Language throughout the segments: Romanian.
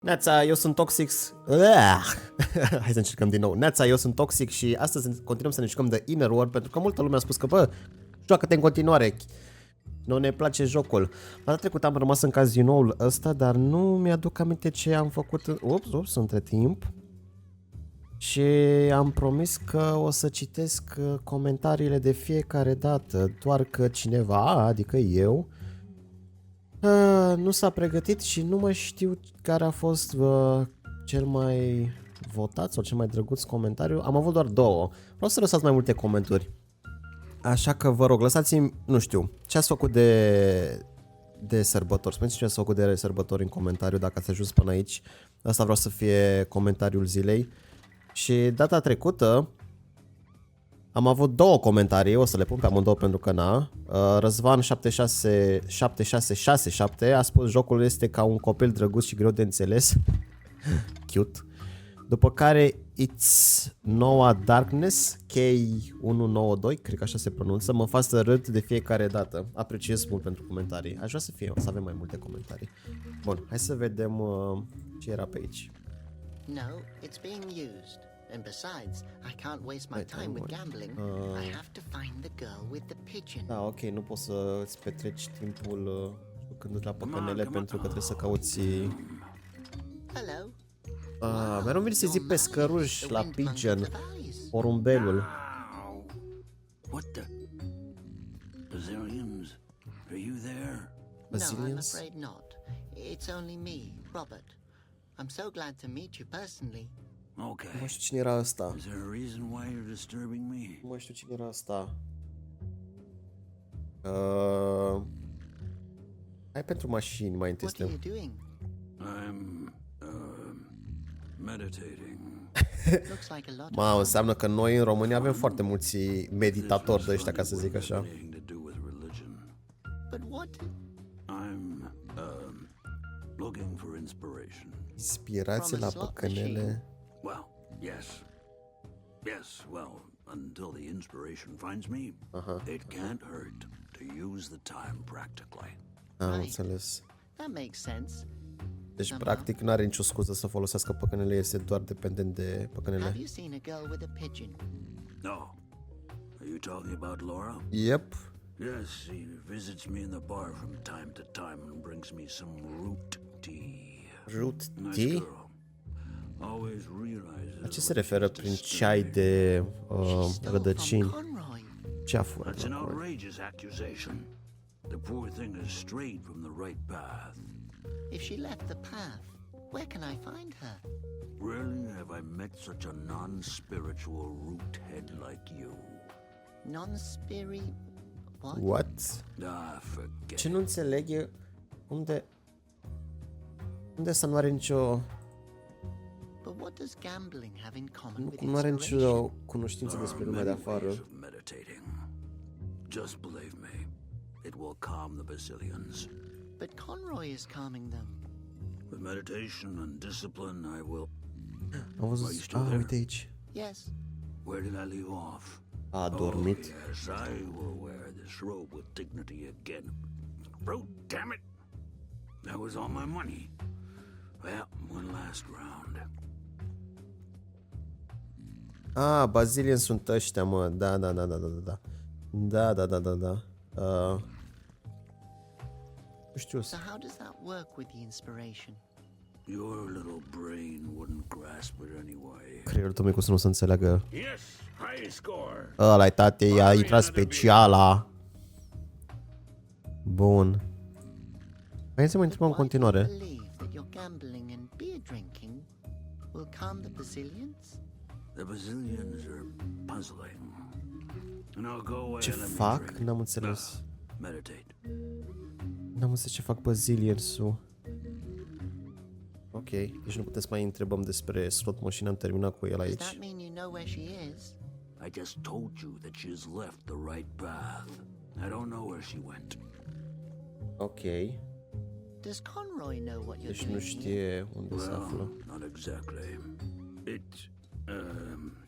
Neața, eu sunt toxic. Hai să încercăm din nou. Neața, eu sunt toxic și astăzi continuăm să ne jucăm de Inner World pentru că multă lume a spus că, bă, joacă-te în continuare. Nu ne place jocul. Data trecută am rămas în cazinoul ăsta, dar nu mi-aduc aminte ce am făcut. Ups, între timp. Și am promis că o să citesc comentariile de fiecare dată, doar că cineva, adică eu, nu s-a pregătit și nu mai știu care a fost cel mai votat sau cel mai drăguț comentariu. Am avut doar două. Vreau să lăsați mai multe comentarii. Așa că vă rog, lăsați-mi, nu știu, ce ați făcut de sărbători. Spuneți ce ați făcut de sărbători în comentariu dacă ați ajuns până aici. Asta vreau să fie comentariul zilei. Și data trecută am avut două comentarii, o să le pun pe amândouă pentru că na. Răzvan 7667 a spus jocul este ca un copil drăguț și greu de înțeles. Cute. După care It's Noua Darkness K192, cred că așa se pronunță, mă fac să râd de fiecare dată. Apreciez mult pentru comentarii. Aș vrea să avem mai multe comentarii. Bun, hai să vedem ce era pe aici. No, it's being used. And besides, I can't waste my time with gambling. I have to find the girl with the pigeon. Da, ok, nu poți să îți petreci timpul jucându-te la păcănele pentru că trebuie să cauți... Hello. Mereu vine să zic pescăruș la pigeon, porumbelul. What the? Brazilians? Are you there? No, I'm Brazilians? afraid not. It's only me, Robert. I'm so glad to meet you personally. Okay. Nu mai știu cine era ăsta. Is there a reason why you're disturbing me? Nu mai știu cine era ăsta. Hai pentru mașini mai întâi. What are you doing? I'm meditating. Looks like a lot of Mamă, fun. înseamnă că noi în România avem foarte mulți meditatori de ăștia, ca să zic așa. Anything to do with religion. But what? I'm looking for inspiration. Inspirație la păcănele. Well, yes. Yes, well, until the inspiration finds me, it can't hurt to use the time practically. Am înțeles. That makes sense. Deci, practic, nu are nicio scuză să folosească păcănele, este doar dependent de păcănele. Have you seen a girl with a pigeon? No. Are you talking about Laura? Yep. Yes, she visits me in the bar from time to time and brings me some root tea. Root Nice tea? girl. Always realizes La ce se what referă she's prin disturbing. ceai de She stole from rădăcini? Conroy. Ceafuri. That's an outrageous accusation. The poor thing has strayed from the right path. If she left the path, where can I find her? Rarely have I met such a non-spiritual root head like you. Non-spirit... What? What? Ah, forget Ce nu înțeleg e unde să nu are nicio... But what does gambling have in common with Nu are inspiration? nicio cunoștință despre lumea de many ways afară. of meditating. Just believe me, it will calm the Brazilians. But Conroy is calming them. With meditation and discipline, I will... Am văzut... uite aici. Yes. Where did I leave off? A dormit. Oh, yes, I will wear this robe with dignity again. Bro, damn it! That was all my money. Well, one last round. Bazilian sunt ăștia, mă. Da. Nu știu. So how does that work with the inspiration? Your little brain wouldn't grasp it anyway. Creierul tău micu să nu se înțeleagă. Yes, high score. Ăla-i, tate, i-a intrat speciala. Bun. Hai să mă întrebăm în Why do you continuare. believe that your gambling and beer drinking will calm the Brazilians? The Brazilians are puzzling. Now go away Ce and let me fac? drink. N-am înțeles. Meditate. N-am înțeles ce fac Brazilians-ul. Ok, deci nu putem să mai întrebăm despre slot machine, am terminat cu el Does aici. that mean you know where she is? I just told you that she's left the right path. I don't know where she went. Ok, Does Conroy know what you're deci nu doing here? știe unde se află. Well, not exactly. It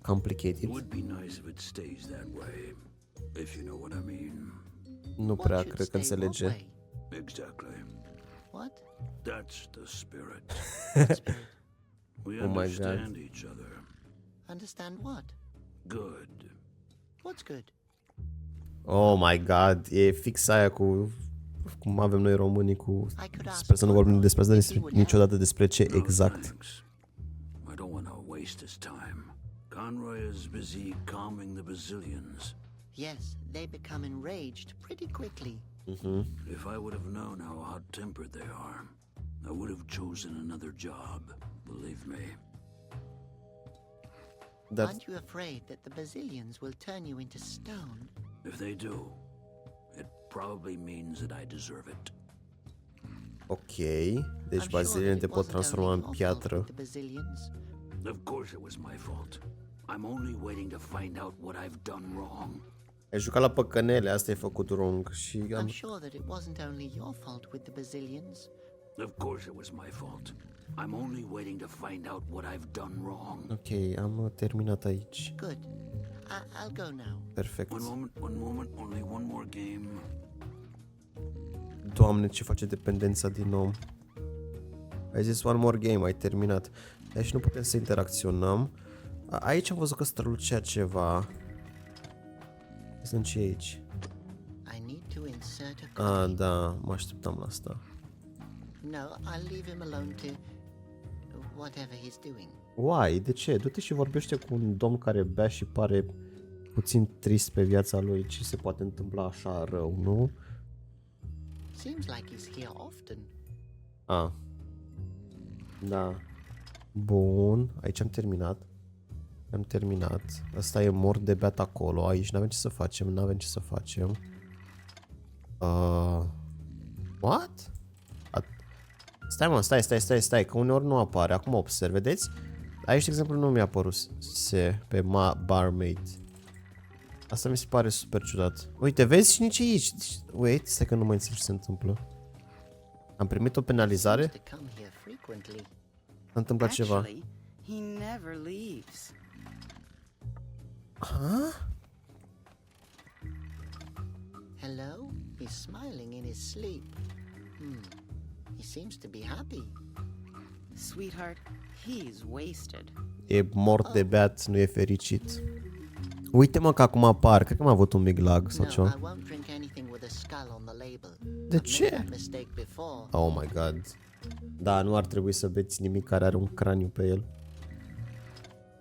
Complicated. would be nice if it stays that way, if you know what I mean. Nu What prea should cred că stay what înțelege. way? Exactly. What? That's the spirit. Spirit. We Oh my God. understand each other. Understand what? Good. What's good? Oh my god, e fix aia cu cum avem noi românii cu I could ask sper să nu vorbim Conroy despre if asta he would niciodată despre ce No, exact. thanks. I don't want to waste his time. Conroy is busy calming the Brazilians. Yes, they become enraged pretty quickly. If I would have known how hot-tempered they are, I would have chosen another job. Believe me. Dar Aren't you afraid that the Brazilians will turn you into stone? If they do, it probably means that I deserve it. ok, deci I'm sure baziliene that te it pot wasn't transforma only în your fault piatră. with the Brazilians. Of course it was my fault. I'm only waiting to find out what I've done wrong. Ai jucat la păcănele, asta e făcut wrong și am... I'm sure that it wasn't only your fault with the Brazilians. Of course it was my fault. I'm only waiting to find out what I've done wrong. Ok, am terminat aici. Good. I'll go now. Perfect. One moment, only one more game. Doamne, ce face dependența din nou. Ai zis one more game, ai terminat. Deci nu putem să interacționăm. Aici am văzut că strălucea ceva. Sunt și aici. I need to insert a copy. Ah, da, mă așteptam la asta. No, I'll leave him alone to whatever he's doing. Why? De ce? Du-te și vorbește cu un domn care bea și pare puțin trist pe viața lui. Ce se poate întâmpla așa rău, nu? Seems like he's here often. Ah. Da. Bun, aici am terminat. Am terminat. Asta e mort de beat acolo. Aici n-avem ce să facem, n-avem ce să facem. What? Stai mă, stai, că uneori nu apare. Acum observ, vedeți? Aici, de exemplu, nu mi-a apărut pe barmaid. Asta mi se pare super ciudat. Uite, vezi și nici aici. Wait, stai că nu mai înțeleg ce se întâmplă. Am primit o penalizare? Seems to come here frequently. S-a întâmplat ceva. Actually, he never leaves. Hello? He's smiling in his sleep. He seems to be happy. Sweetheart, he's wasted. E mort de beat, nu e fericit. Uite mă că acum apar. Cred că am avut un mic lag sau No, I ceva. won't drink anything with a skull on the label. De I've ce? made that mistake before. Oh my god. Da, nu ar trebui să beți nimic care are un craniu pe el.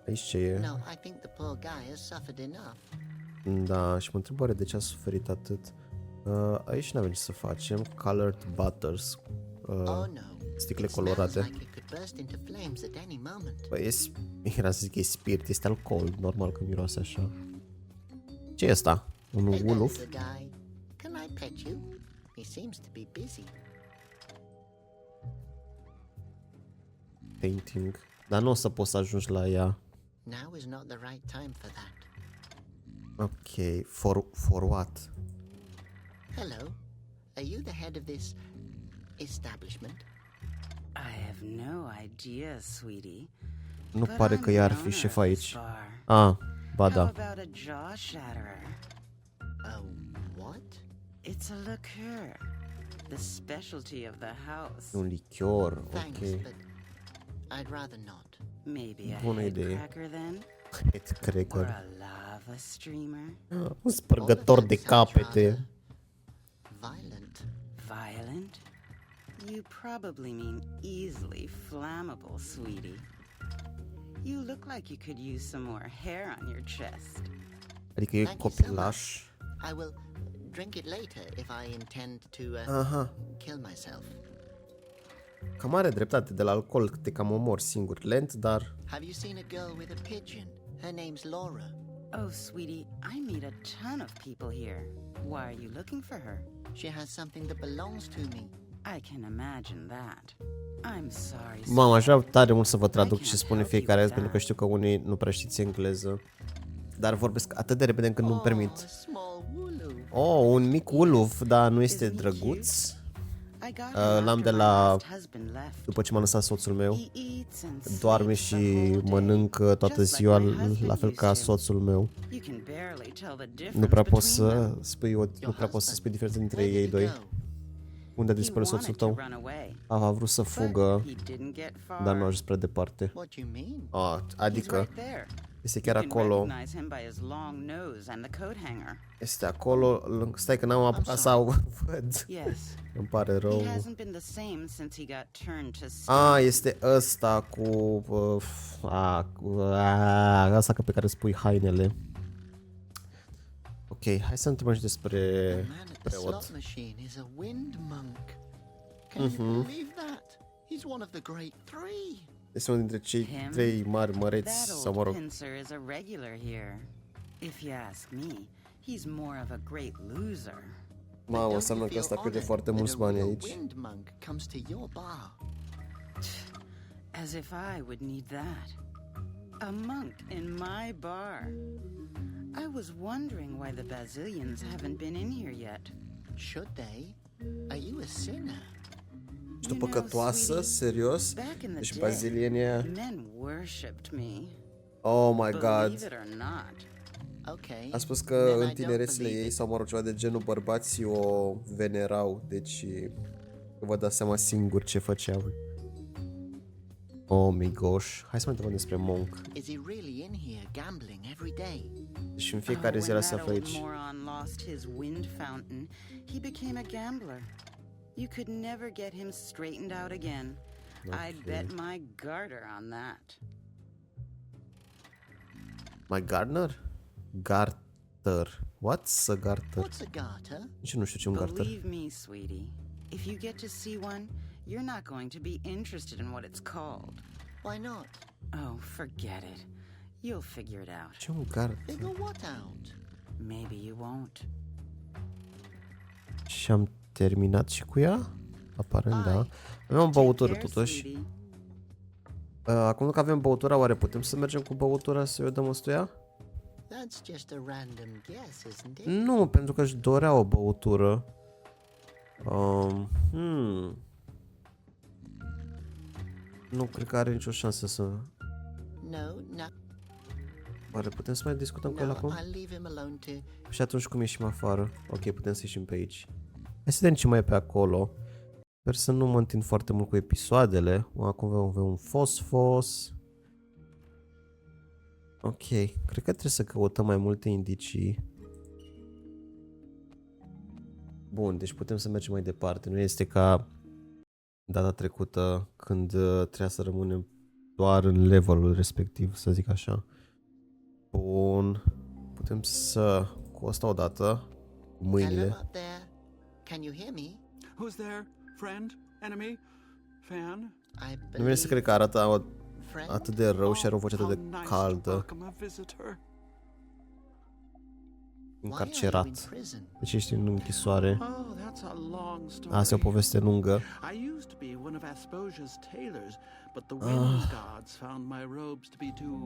Aici ce e? No, I think the poor guy has suffered enough. Da, și mă întreb oare de ce a suferit atât. Aici n-avem ce să facem. Colored butters. Oh no. Sticle It smells colorate. like it could burst into flames at any moment. Păi era să zic că e spirit, este alcool. Normal că miroase așa. Ce e asta? Un Hey there, wolf? little guy. Can I pet you? He seems to be busy. Painting. Dar nu o să poți să ajungi la ea. Now is not the right time for that. Ok, for what? Hello. Are you the head of this establishment? I have no idea, sweetie. Nu But pare I'm că the ea ar fi owner șef of this aici. bar. Ah, ba How da. about a jaw shatterer? What? It's a liqueur, the specialty of the house. Un lichior, Thanks, ok. but I'd rather not. Maybe a Bună head idee. cracker then, Head or cracker. a lava streamer. Un spărgător All of de that sounds capete. rather violent. Violent? You probably mean easily flammable, sweetie. You look like you could use some more hair on your chest. Adică e Thank you so copilaș. I will drink it later if I intend to Aha. kill myself. Cam are dreptate, de la alcool te cam omori singur. Lent, dar... Have you seen a girl with a pigeon? Her name's Laura. Oh, sweetie, I meet a ton of people here. Why are you looking for her? She has something that belongs to me. I can imagine that. I'm sorry. Mamă, aș vrea tare mult să vă traduc ce spune fiecare azi, pentru că știu că unii nu prea știți engleză. Dar vorbesc atât de repede încât nu-mi A permit. small wooloo. Oh, un mic uluf, dar nu este drăguț. L-am de la... După ce m-a lăsat soțul meu. Doarme și mănâncă toată ziua, la fel ca soțul meu. Nu prea poți să spui diferența dintre Where ei did he doi. go? Unde a He dispărut soțul wanted to tău? run away, A vrut să but fugă, he didn't get dar nu a far. ajuns prea departe. What do you mean? He's Adică right there. este chiar You can acolo. recognize him by his long nose and the coat hanger. Este acolo. Stai că n-am apucat să văd. Yes. Îmi pare rău. He hasn't been the same since he got turned to stone. Este ăsta cu ăsta pe care spui hainele. Ok, hai să întrebăm și despre The man at the slot preot. machine is a wind monk. Can you believe that? He's one of the great three. Este unul dintre cei Him? 3 mari măreți, That sau mă old rog. pincer is a regular here. If you ask me, he's more of a great loser. Mamă, Don't înseamnă you că feel ăsta câte honored foarte that mulți a bani real aici. wind monk comes to your bar? As if I would need that. A monk in my bar. I was wondering why the Basilians haven't been in here yet. Should they? Are you a sinner? Și tu păcătoasă? Serios? Back in the Deci day, bazilienia. men worshipped me. Oh my Believe god. it or not. Okay. A spus că then I în don't tinerețile believe ei, it. sau mă rog ceva de genul, bărbații o venerau. Deci vă dați seama singur ce făceau. Oh my gosh. Hai să mai întrebăm despre monk. Is he really in here gambling every day? Și în fiecare zi era When să that află old aici. moron lost his wind fountain, he became a gambler. You could never get him straightened out again. I'd bet my garter on that. My gardener? Garter. What's a garter? What's a garter? Nici nu știu ce e un garter. Believe me, sweetie, if you get to see one, you're not going to be interested in what it's called. Why not? Oh, forget it. You'll figure it out. Ce e un garter? Figure what out? Maybe you won't. Și am terminat și cu ea? Aparent, da. Hai. Avem o băutură Take care, totuși. sweetie. Acum că avem băutura, oare putem să mergem cu băutura să-i o dăm ăstuia? That's just a random guess, isn't it? Nu, pentru că își dorea o băutură. Nu cred că are nicio șansă să... No, no, Oare putem să mai discutăm cu el no. acum? I'll leave him alone to... Și atunci cum ieșim afară? Ok, putem să ieșim pe aici. Hai să vedem ce mai e pe acolo. Sper să nu mă întind foarte mult cu episoadele. Acum avem un fos. Ok, cred că trebuie să căutăm mai multe indicii. Bun, deci putem să mergem mai departe. Nu este ca data trecută când trebuia să rămânem doar în levelul respectiv, să zic așa. Bun. Putem să... cu asta odată. Cu Hello mâinile. up there. Can you hear me? Who's there? Friend? Enemy? Fan? I Nu vine să believe... cred că arată Friend? atât de rău și are o voce How atât de nice to caldă. welcome a visitor. Why are you in Încarcerat. prison? Deci ești în închisoare. Oh, that's a long story. Asta e o poveste lungă. I used to be one of Asposia's tailors, but the wind gods found my robes to be too...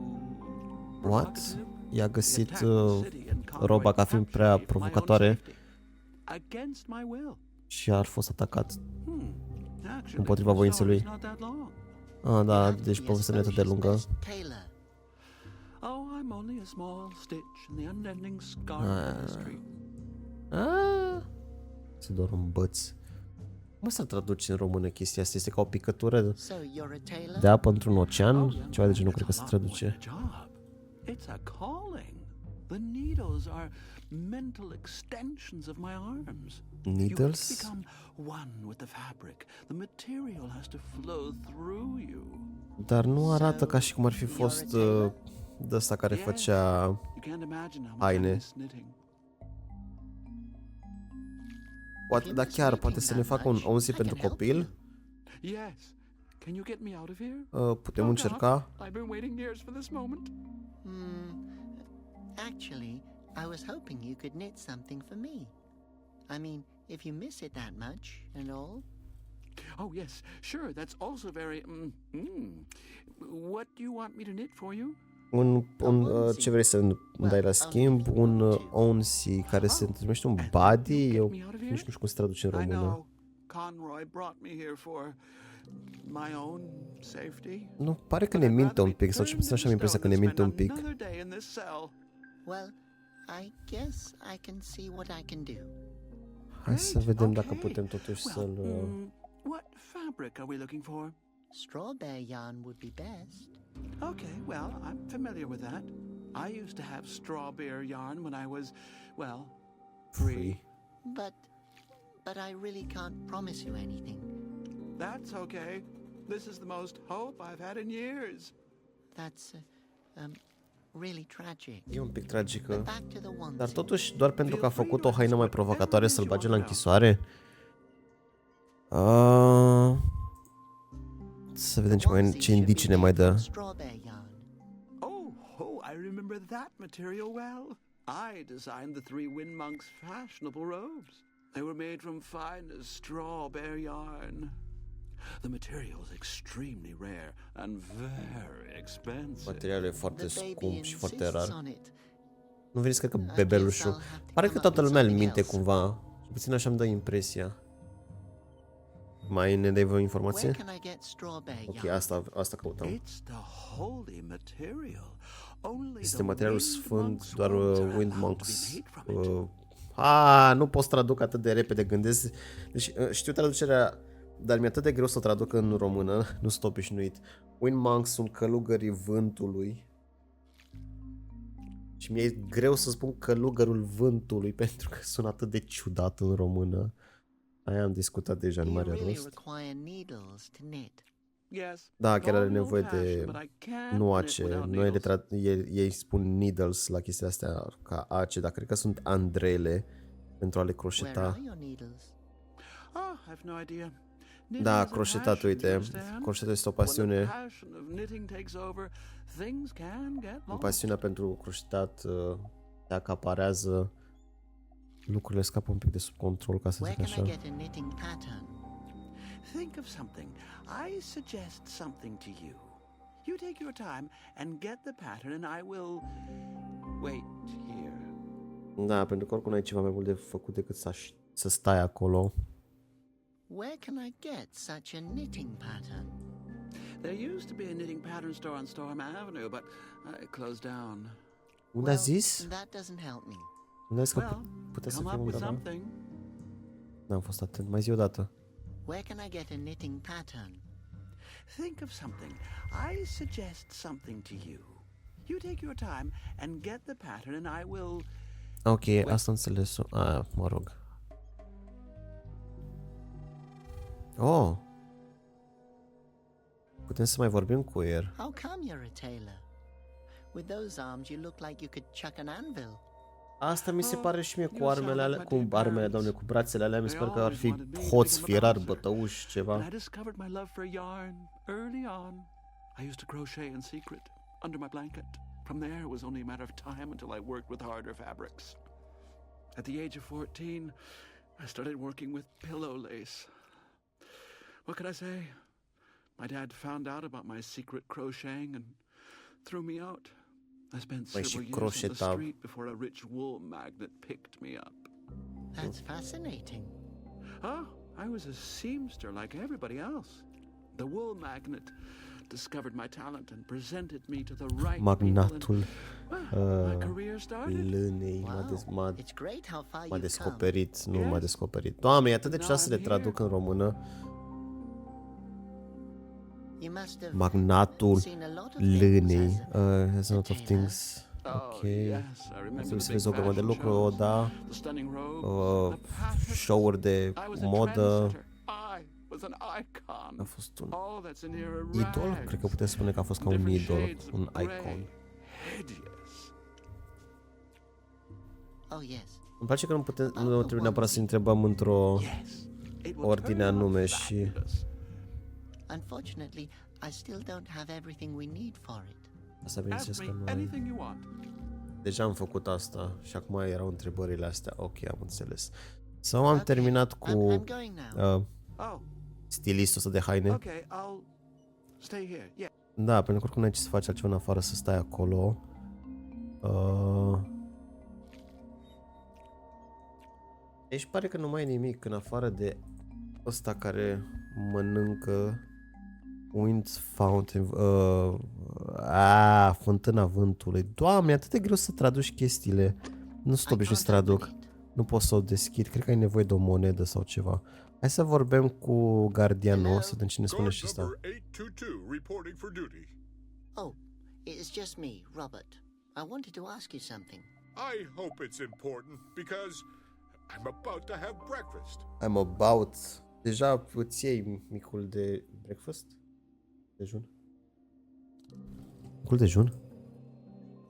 What? provocative. I-a They găsit attacked the city and Conroy roba ca fiind captured prea me for my own provocatoare safety. Against my will. și a fost atacat. Actually, Împotriva the voinței lui. story's not that long. Ah, da, You have to deci be povestea nu e atât de Asposia's lungă. best tailor. Oh, I'm only a small stitch in the unending scar of history. Ah, se doar un băț. Cum să traduci în română chestia asta? Este ca o picătură So you're a tailor? de apă într-un ocean? Oh, yeah, Ceva de genul, it's cred că a se lot more than traduce. a job. It's a calling. The needles are mental extensions of my arms. You Needles? become one with the fabric. The material has to flow through you. Dar nu arată So, ca și cum ar fi you're a fost tailor? de ăsta care Yes. făcea... You can't imagine how much I Haine. miss knitting. Poate, dar chiar, poate să ne facă un onsi pentru copil? Yes. Can you get me out of here? Putem încerca? I've been waiting years for this moment. Actually, I was hoping you could knit something for me. I mean, if you miss it that much and all. Oh, yes, sure. That's also very... What do you want me to knit for you? Ce vrei să îmi dai la schimb? Un onsi care se numește un body? Eu nici nu știu cum se traduce în I română. know. Conroy brought me here for my own safety. Nu, pare că ne minte un pic, sau ce puțin așa am impresia că ne minte un pic. Another day in this cell. Well, I guess I can see what I can do. Hai să vedem dacă putem totuși să-l... What fabric are we looking for? Strawberry yarn would be best. Okay, well, I'm familiar with that. I used to have strawberry yarn when I was, well, free. But I really can't promise you anything. That's okay. This is the most hope I've had in years. That's really tragic. E un pic tragică. But back to the one Dar thing. totuși, doar pentru că a făcut o haină mai provocatoare să-l bage la închisoare? Să vedem ce indicii ne mai dă. Strawberry yarn. Oh, I remember that material well. I designed the 3 wind monks' fashionable robes. They were made from finest strawberry yarn. The material is extremely rare and very expensive. Materialul e foarte The baby scump și foarte insists rar. on it. Nu veniți, cred că bebelușul. Pare că toată lumea îl minte cumva. Puțin așa îmi dă impresia. Mai ne dai vreo informație? Where can I get strawberry Ok, yarn? asta căutăm. It's the holy material. Only Este the materialul wind sfânt, monks' doar robes are Wind allowed to be Monks. made from it. Nu pot să traduc atât de repede, gândesc. Deci știu traducerea, dar mi-e atât de greu să o traduc în română, nu sunt obișnuit. Wind Monks sunt călugării vântului. Și mi-e greu să spun călugărul vântului pentru că sună atât de ciudat în română. Aia am discutat deja, nu You mai are really rost. require needles to knit. Yes. Da, chiar are Going nevoie old-fashioned, de but I can't nuace. knit without Noi needles. ei spun needles la chestiile astea ca ace, dar cred că sunt andrele pentru a le Where croșeta. are your needles? Oh, I've no idea. Da, croșetatul, uite. Croșetul este o pasiune. Pasiunea pentru croșetat te acaparează. Lucrurile scapă un pic de sub control, ca să Where zic can I așa. get a knitting pattern? Think of something. I suggest something to you. You take your time and get the pattern and I will wait here. Da, pentru că oricum ai ceva mai mult de făcut decât să stai acolo. Where can I get such a knitting pattern? There used to be a knitting pattern store on Storm Avenue, but it closed down. Unde a zis? That doesn't help me. Unde a zis că Well, putea să come fie up with undeva? something. N-am fost atent. Mai zi o dată. Where can I get a knitting pattern? Think of something. I suggest something to you. You take your time and get the pattern and I will... Ok, asta înțeles-o. Mă rog. Oh. Putem să mai vorbim cu el. How come you're a tailor? With those arms you look like you could chuck an anvil. Asta mi se pare și mie cu armele alea, cu armele, doamne, cu brațele alea, mi se pare că ar fi hoți, fierari, bătăuși, ceva. I discovered my love for yarn early on. I used to crochet in secret under my blanket. From there it was only a matter of time until I worked with harder fabrics. At the age of 14, I started working with pillow lace. What could I say? My dad found out about my secret crocheting and threw me out. I spent several years on the street before a rich wool magnet picked me up. That's fascinating. Oh, I was a seamster like everybody else. The wool magnet discovered my talent and presented me to the right Magnatul people. My career started. lânei It's great how far m-a you've descoperit, nu m-a descoperit. Doamne, e atât de ciudat să le traduc în română. You must have Magnatul seen a lot of things lânei. as a There's a lot of tailor. things. Oh, Ok. yes, I remember Trebuie să the vezi o big grămadă de fashion lucruri, shows, da. the stunning robes, the passionate Show-uri de I was a modă. trendsetter. I was an icon. A fost un All that's in here are idol? rags. Cred că putem spune că a fost ca un Different idol, shades of un gray. icon. Hideous. Oh yes. Îmi place că nu trebuie neapărat să întrebăm într-o Yes. It will ordine turn out anume și... fabulous. Unfortunately, I still don't have everything we need for it. Asta Ask bineînțeles că me nu ai... anything you want. Deja am făcut asta și acum erau întrebările astea. Ok, am înțeles. Sau am terminat cu I'm going now. Oh, stilistul ăsta de haine. okay, I'll stay here. Yeah. Da, pentru că oricum n-ai ce să faci altceva în afară să stai acolo. Aici pare că nu mai e nimic în afară de ăsta care mănâncă Wind Fountain, fântâna vântului. Doamne, e atât de greu să traduci chestiile. Nu sunt obișnuit să traduc. Nu pot să o deschid. Cred că ai nevoie de o monedă sau ceva. Hai să vorbim cu gardianul, să vedem ce ne spune și ăsta. Oh, it's just me, Robert. I wanted to ask you something. I hope it's important because I'm about to have breakfast. I'm about... Deja îți iei micul de breakfast? Dejun? Micul dejun?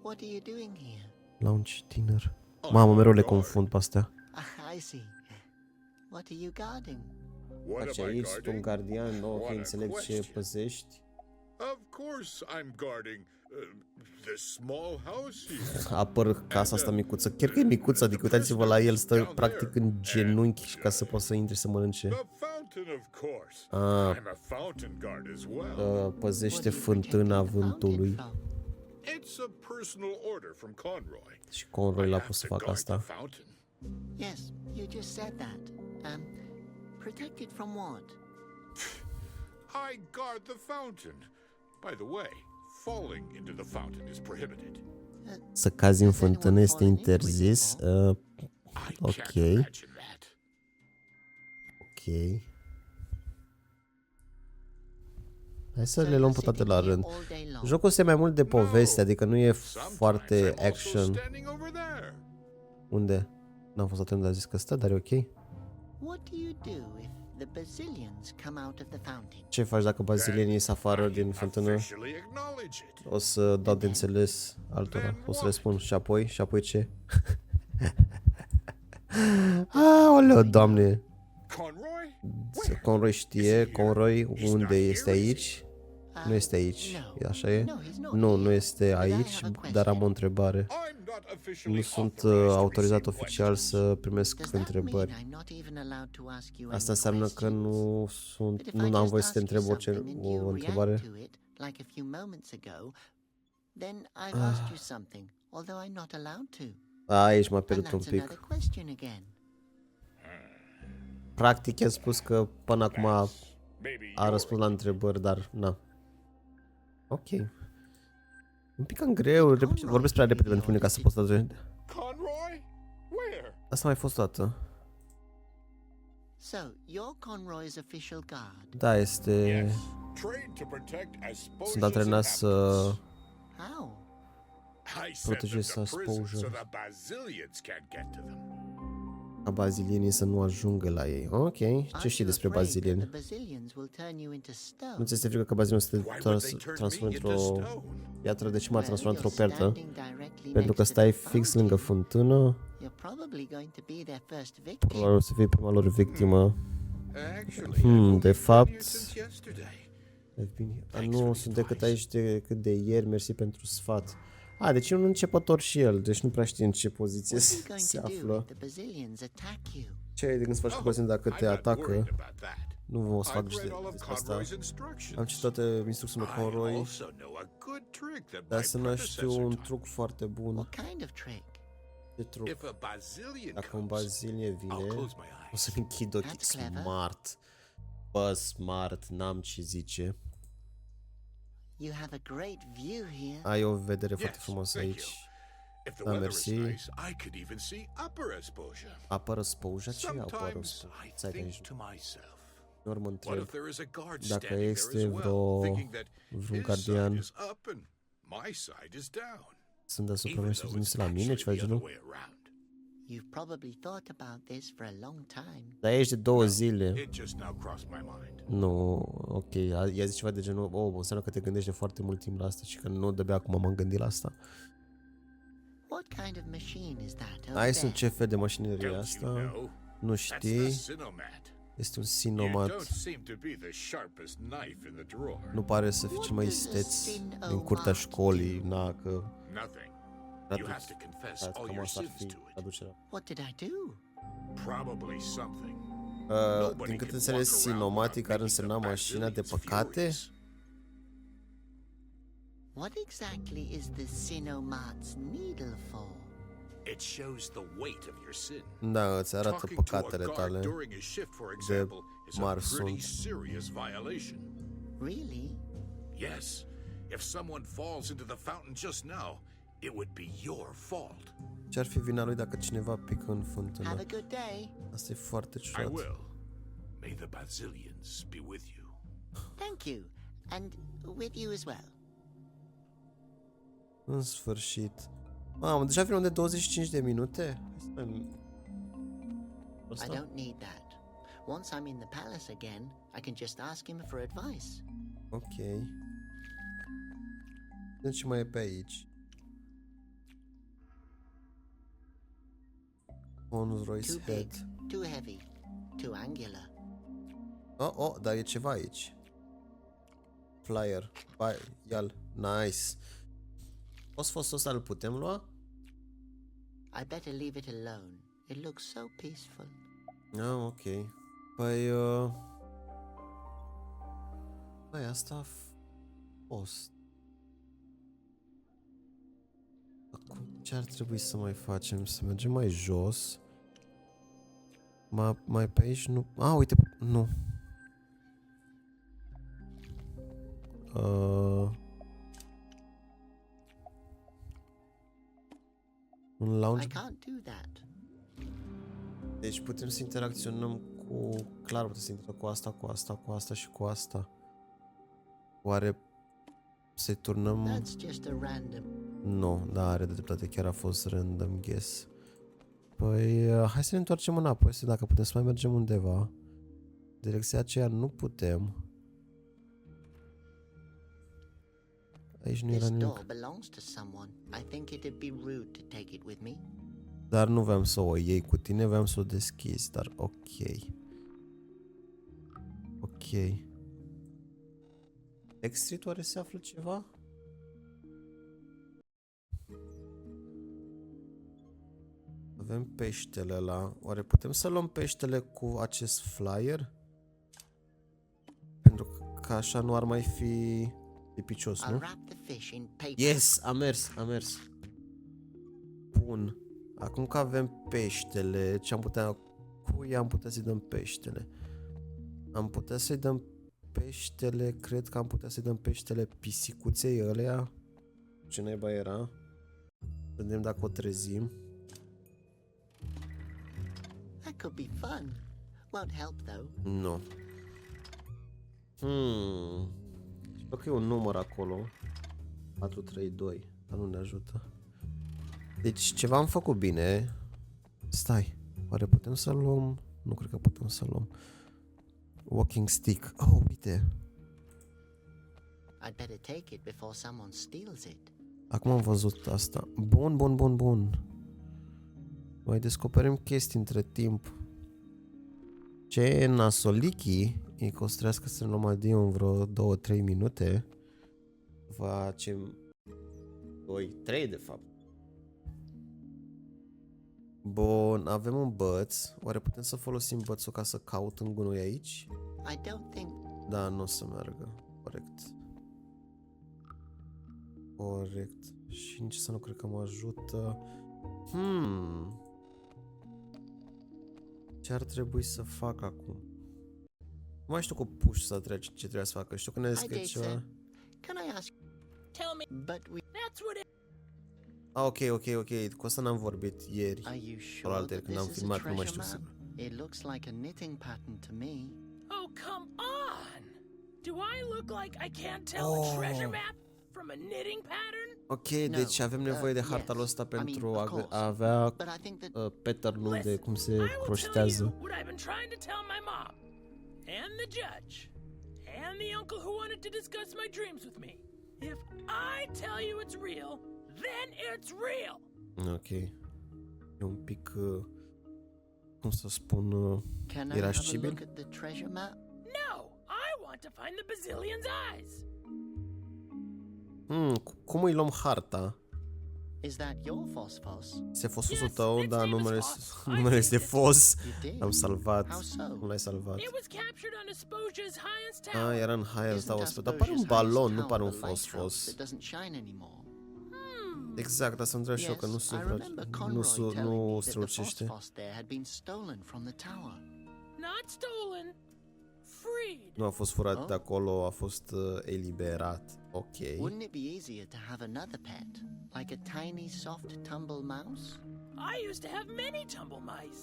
What are you doing here? Lunch, dinner... Mamă, mereu le confund pe astea. I see. What are you guarding? Faci aici, sunt un gardian, ok, înțeleg ce păzești. Of course I'm guarding this small house here. Apăr casa asta micuță. Chiar că e micuță, adică uitați-vă la el, stă practic în genunchi ca să poată să intre să mănânce. The fountain, of course. I'm a fountain guard as well. Păzește fântâna vântului. It's a personal order from Conroy. Și Conroy l-a pus să facă asta. Yes, you just said that. Protected from what? I guard the fountain. By the way, falling into the fountain is prohibited. Să cazi în fântână este interzis. Ok. Ok. Hai să le luăm pe toate la rând. Jocul este mai mult de poveste, adică nu e foarte action. Unde? N-am fost atent, dar zis că stă, dar e ok. Ce faci dacă bazilienii ies afară din fântână? O să dau de înțeles altora. O să le spun și apoi ce? Aoleu, Doamne! Conroy știe. Conroy, unde este aici? Nu este aici, așa e? Nu este aici, dar am o întrebare. Nu sunt autorizat oficial să primesc întrebări. Asta înseamnă că nu am voie să te întreb o întrebare? Aici m-a pierdut un pic. Practic i-am spus că până acum a răspuns la întrebări, dar na. Ok. Un pic cam greu, vorbesc prea repede pentru mine ca să pot să trăiesc. Asta mai fost o dată. Da, este... Sunt antrenat să... protejez exposure. Ca bazilienii să nu ajungă la ei. Ok, ce știi despre bazilieni? Nu ți este frică că bazilienul se transformă într-o... Iată de ce m-a transformat într-o pertă. Pentru că stai fix lângă fântână. Probabil o să fii prima lor victimă. De fapt... Nu sunt decât aici decât de ieri, mersi pentru sfat. Deci e un începător și el, deci nu prea știe în ce poziție se află. Ce ai de gând să faci cu bazilienii dacă te atacă? Nu o să fac despre asta. Am citit toate instrucțiile Conroy. De asemenea știu un truc foarte bun. Ce truc? Dacă un bazilie vine, o să-mi închid ochii. Smart. Bă, smart, n-am ce zice. Ai o vedere foarte frumoasă aici. Da, mersi. Upper exposure? Ce e upper exposure? Stai că aici. Doar mă întreb dacă este vreun gardian. Sunt deasupra mea și sunt la mine, ceva de genul? Dar ești de 2 zile. Nu, ok, i-a zis ceva de genul, înseamnă că te gândești de foarte mult timp la asta și că nu de-abia acum m-am gândit la asta. Hai să ce fel de mașinărie e asta? Nu știi? Este un sinomat. Nu pare să fie cel mai isteț din curtea școlii, na, că... Cam asta ar fi traducerea. Din cât înțeles, sinomatic ar însemna mașina de păcate? What exactly is the Sinomat's needle for? It shows the weight of your sin. Da, îți arată păcatele tale de mari sunt. Really? Yes. If someone falls into the fountain just now, it would be your fault. Ce-ar fi vina lui dacă cineva pică în fântână? Have a good day. Asta e foarte I ciudat. will. May the Basilians be with you. Thank you. And with you as well. În sfârșit. Mamă, deja filmăm de 25 de minute? I don't need that. Once I'm in the palace again, I can just ask him for advice. Ok. Deci ce mai e pe aici? Rolls Royce Too big, Head. too heavy, too angular. Oh, dar e ceva aici. Flyer. Bai, ia-l. Nice. Fosfosul ăsta îl putem lua? I better leave it alone. It looks so peaceful. Ah, ok. Păi, Păi, asta a fost. Acum, ce ar trebui să mai facem? Să mergem mai jos? Mai pe aici nu... Ah, uite, nu. Un lounge. I can't do that. Deci putem să interacționăm cu... Clar, putem să interacționăm cu asta, cu asta, cu asta și cu asta. Oare să-i turnăm... That's just a random. Nu, da, are dreptate, chiar a fost random guess. Păi, hai să ne întoarcem înapoi, să dacă putem să mai mergem undeva. Direcția aceea nu putem. Aici nu era This nimic. door belongs to someone. I think it'd be rude to take it with me. Dar nu vreau să o iei cu tine, vreau să o deschizi, dar ok. Ok. Exit, oare se află ceva? Avem peștele ăla. Oare putem să luăm peștele cu acest flyer? Pentru că așa nu ar mai fi picios, I'll nu? wrap the fish in paper. Yes, a mers. Bun. Acum că avem peștele, ce am putea... Cui am putea să-i dăm peștele? Am putea să-i dăm peștele, cred că am putea să-i dăm peștele pisicuței ălea. Ce naiba era? Vedem dacă o trezim. That could be fun. Won't help though. Nu. Știu că e un număr acolo. 432, dar nu ne ajută. Deci ceva am făcut bine. Stai, oare putem să luăm? Nu cred că putem să luăm. Walking stick. Oh, uite. I'd better take it before someone steals it. Acum am văzut asta. Bun. Mai descoperim chestii între timp. Ce nasolichi îi construiască să luăm adio în vreo 2-3 minute. Facem 2-3 de fapt. Bun, avem un băț. Oare putem să folosim bățul ca să caut în gunoi aici? I don't think. Da, nu o să meargă. Corect. Și nici să nu cred că mă ajută. Ce ar trebui să fac acum? Nu mai știu cu push să trece ce trebuie să facă. Știu că ne-a zis că e Hi, ceva. sir. Can I ask? Tell me. But we. That's what it. Ok. Cu asta n-am vorbit ieri. Are you sure Alaltă, that când am this is a filmat, nu mai treasure știu map? sigur. It looks like a knitting pattern to me. Oh, come on! Do I look like I can't tell a treasure map from a knitting pattern? Ok, deci avem nevoie de harta lui ăsta pentru a avea But I think that pattern-ul de cum se I will tell croștează. you what I've been trying to tell my mom, and the judge, and the uncle who wanted to discuss my dreams with me. If I tell you it's real, then it's real. Ok. E un pic, cum să spun, can I have a irascibil. look at the treasure map? No, I want to find the bazillion's eyes. Cum îi luăm harta? Is that your phosphos? Este fosusul Yes, tău, its dar name is numele Foss. numele este Fos. You did? L-am salvat. How so? Nu l-ai salvat. It was captured on Asposia's highest tower. Era în highest Isn't tower, Asposia's dar pare un balon, highest nu pare un tower the lighthouse fos. that doesn't shine anymore? Exact, asta întreb și eu, că nu Yes, I remember nu Conroy telling me nu that the strălucește. phosphos there had been stolen from the tower. Not stolen. freed. Nu a fost furat de acolo, a fost eliberat. Ok. Wouldn't it be easier to have another pet, like a tiny, soft tumble mouse? I used to have many tumble mice,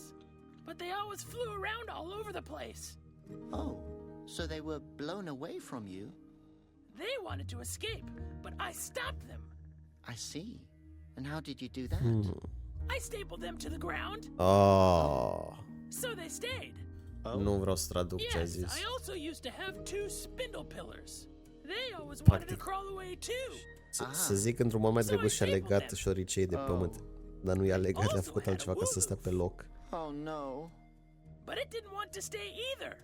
but they always flew around all over the place. Oh, so they were blown away from you? They wanted to escape, but I stopped them. I see. And how did you do that? I stapled them to the ground, Oh. so they stayed. Nu vreau să traduc ce a Yes, zis. I also used to have 2 spindle pillars. They always wanted to crawl away too. Să zic, într-un mod mai drăguț și-a legat șoricei de pământ. Dar nu i-a legat, le-a făcut altceva ca să stea pe loc. Oh no. But it didn't want to stay either.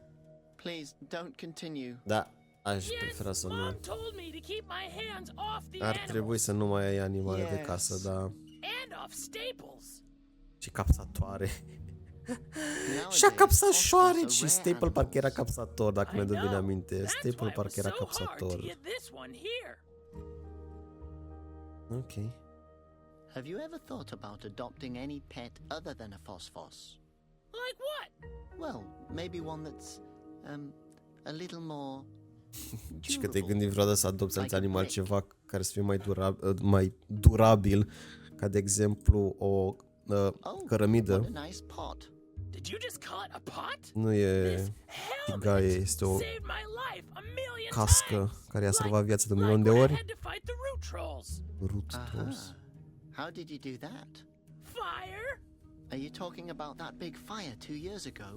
Please, don't continue. Da, aș Yes, prefera să Mom nu. told me to keep my hands off the Ar trebui animals să nu mai ai animale de Yes. casă, da. and off staples. Și capsatoare. Nowadays, Și-a capsat fossils șoareci are și rare Staple parcă era animals. capsator, dacă I mi-aduc bine know. aminte. That's Staple why it parcă was era so hard to capsator. get this one here. Ok. Have you ever thought about adopting any pet other than a phosphos? Like what? Well, maybe one that's a little more Și că te-ai durable. gândit vreodată să adopți alt Like a animal, brick. ceva care să fie mai durabil, ca de exemplu o cărămidă. What a nice pot. Did you just call it a pot? Nu e This tigaie, helmet este o saved my life a million cască times. care i-a salvat viața de un Like milion de when I ori. had to fight the root trolls. Root Aha. trolls. How did you do that? Fire? Are you talking about that big fire 2 years ago?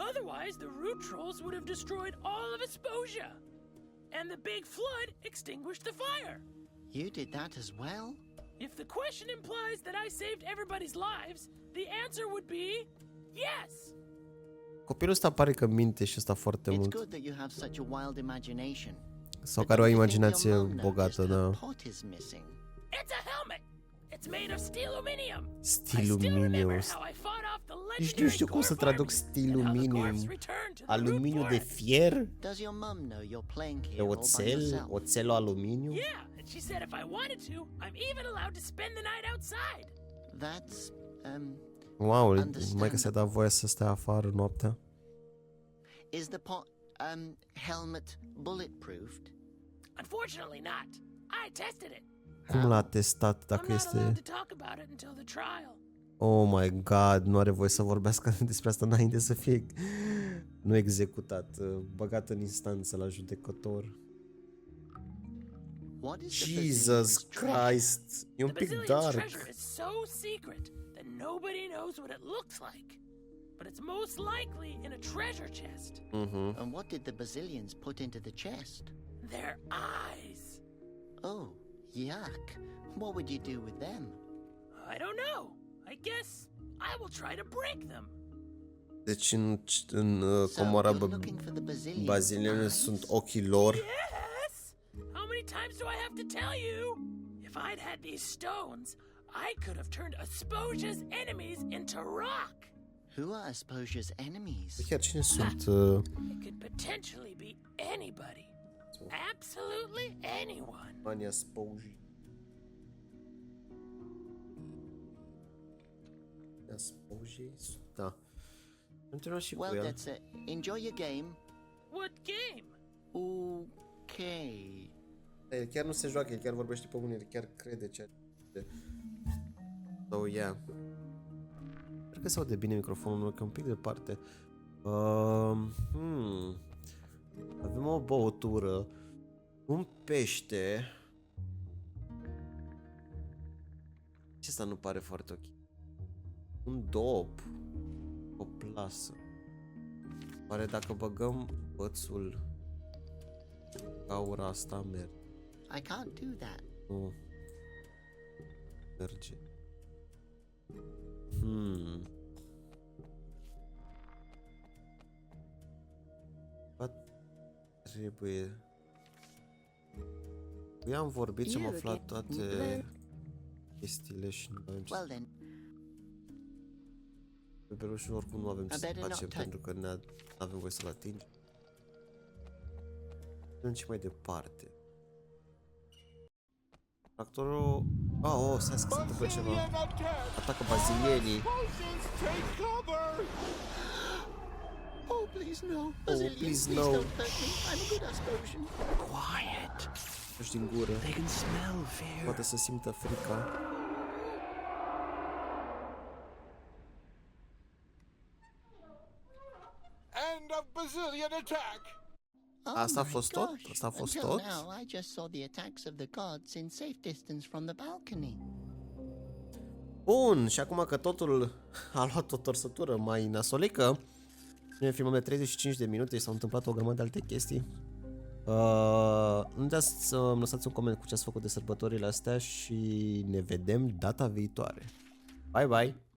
Otherwise, the root trolls would have destroyed all of Asposia. And the big flood extinguished the fire. You did that as well? If the question implies that I saved everybody's lives, the answer would be yes. Copilul ăsta pare că minte și ăsta foarte It's mult. good that you have such a wild imagination. Sau But care o do you think imaginație your mom bogată, noticed her da. pot is missing? It's a helmet. It's made of stiluminium. I still remember Stiluminium. how I fought off the Nici nu legendary știu cum să Gorf traduc army, and how the stiluminium. Gorfs returned to the Aluminiu root de forest. fier? Does your mom know you're playing De here all by oțel? yourself? Oțelul aluminiu? Yeah, and she said if I wanted to, I'm even allowed to spend the night outside. That's Wow, Understand. mai că se da voie să stea afară noaptea. is the pot helmet bulletproofed? Unfortunately not. I tested it. Cum l-a testat I'm dacă not allowed este... to talk about it until the trial. Oh my god, nu are voie să vorbească despre asta înainte să fie nu executat, băgat în instanță la judecător. What is the Jesus Brazilian's treasure? Christ, e un The pic Brazilian's dark. treasure is so secret that nobody knows what it looks like. But it's most likely in a treasure chest. And what did the Brazilians put into the chest? Their eyes. Oh, yuck. What would you do with them? I don't know. I guess I will try to break them. Deci în So Comora you're looking for the Brazilian baziliene eyes? sunt ochii lor. Yes? How many times do I have to tell you? If I'd had these stones, I could have turned Asposia's enemies into rock. Who are Asposia's enemies? Chiar cine sunt? It could potentially be anybody. Absolutely anyone. Mania Spoji. Spoji? Da. Am terminat și cu Well, el. that's it. Enjoy your game. What game? Okay. El chiar nu se joacă, el chiar vorbește pe mâine, el chiar crede ceea ce... So, yeah. Cred că se aude bine microfonul meu, că un pic departe. Avem o băutură, un pește. Ce asta nu pare foarte ok. Un dop, o plasă. Oare dacă băgăm bățul, gaura asta merge? I can't do that. Nu. Merge. Trebuie. Eu am vorbit și am aflat toate chestiile și nu avem ce Well then, pe pelușul oricum nu avem ce să better not facem touch. pentru că nu avem voie să-l atingem. Mergem și mai departe. Tractorul... stai să se întâmplă ceva. Atacă bazilienii. Potions, take cover! oh please, no. Bazillions, please, please no. don't hurt me. I'm a good Aspersion. Quiet. Ești din gură. They can smell fear. Poate să simtă frica. End of Bazillion attack! Oh Asta a my fost tot? gosh. Asta a fost Until tot? now, I just saw the attacks of the gods in safe distance from the balcony. Bun, și acum că totul a luat o torsătură mai nasolică, ne filmăm de 35 de minute și s-au întâmplat o grămadă de alte chestii. Nu uitați să-mi lăsați un coment cu ce ați făcut de sărbătorile astea și ne vedem data viitoare. Bye bye!